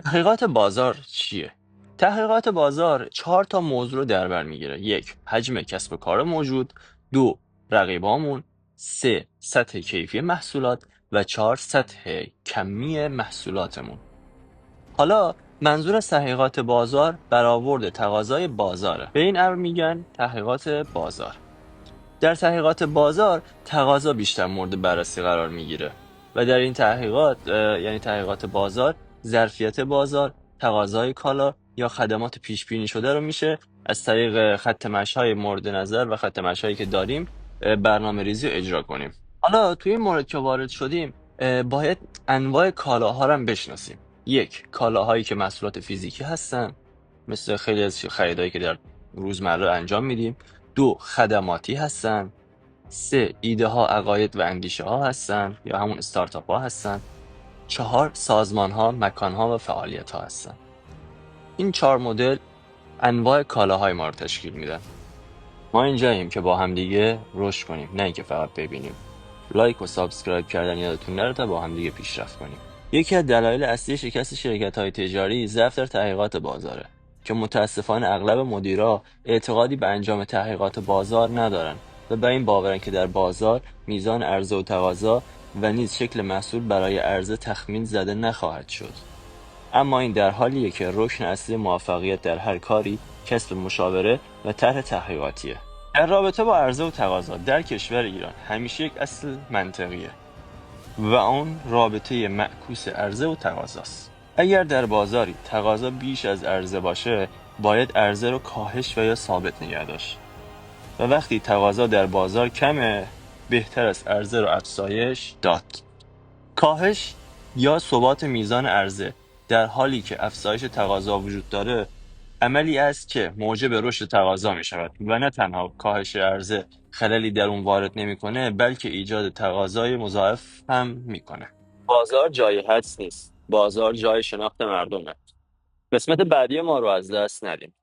تحقیقات بازار چیه؟ تحقیقات بازار 4 موضوع رو در بر میگیره. 1. حجم کسب و کار موجود. 2. رقیبامون. 3. سطح کیفی محصولات و 4. سطح کمی محصولاتمون. حالا منظور از تحقیقات بازار برآورد تقاضای بازاره. به این امر میگن تحقیقات بازار. در تحقیقات بازار تقاضا بیشتر مورد بررسی قرار میگیره و در این تحقیقات یعنی تحقیقات بازار، ظرفیت بازار، تقاضای کالا یا خدمات پیش بینی شده رو میشه از طریق خط مشی‌های مورد نظر و خط مشی‌هایی که داریم برنامه ریزی رو اجرا کنیم. حالا توی این مورد که وارد شدیم باید انواع کالاها رو هم بشناسیم. 1. کالاهایی که محصولات فیزیکی هستن، مثل خیلی از خریدایی که در روزمره انجام میدیم. 2. خدماتی هستن. 3. ایده ها، عقاید و اندیشه ها هستن یا همون استارتاپ ها هستن. 4. سازمان ها، مکان ها و فعالیت ها هستن. این 4 مدل انواع کالاهای ما رو تشکیل میدن. ما اینجاییم که با همدیگه رشد کنیم، نه اینکه فقط ببینیم. لایک و سابسکرایب کردن یادتون نره تا با همدیگه پیشرفت کنیم. یکی از دلایل اصلی شکست شرکت‌های تجاری ضعف در تحقیقات بازاره که متاسفانه اغلب مدیرا اعتقادی به انجام تحقیقات بازار ندارن و به این باورن که در بازار میزان عرضه و تقاضا و نیز شکل محصول برای عرضه تخمین زده نخواهد شد. اما این در حالیه که رکن اصلی موفقیت در هر کاری کسب مشاوره و طرح تحقیقاتیه. در رابطه با عرضه و تقاضا در کشور ایران همیشه یک اصل منطقیه و اون رابطه معکوس عرضه و تقاضاست. اگر در بازاری تقاضا بیش از عرضه باشه، باید عرضه رو کاهش و یا ثابت نگه داشت. و وقتی تقاضا در بازار کمه، بهتر است عرضه رو افزایش داد. کاهش یا ثبات میزان عرضه در حالی که افزایش تقاضا وجود داره، عملی است که موجب رشد تقاضا می شود و نه تنها کاهش عرضه خللی در اون وارد نمیکنه، بلکه ایجاد تقاضای مضاعف هم میکنه. بازار جای حدس نیست. بازار جای شناخت مردمه. قسمت بعدی ما رو از دست ندیم.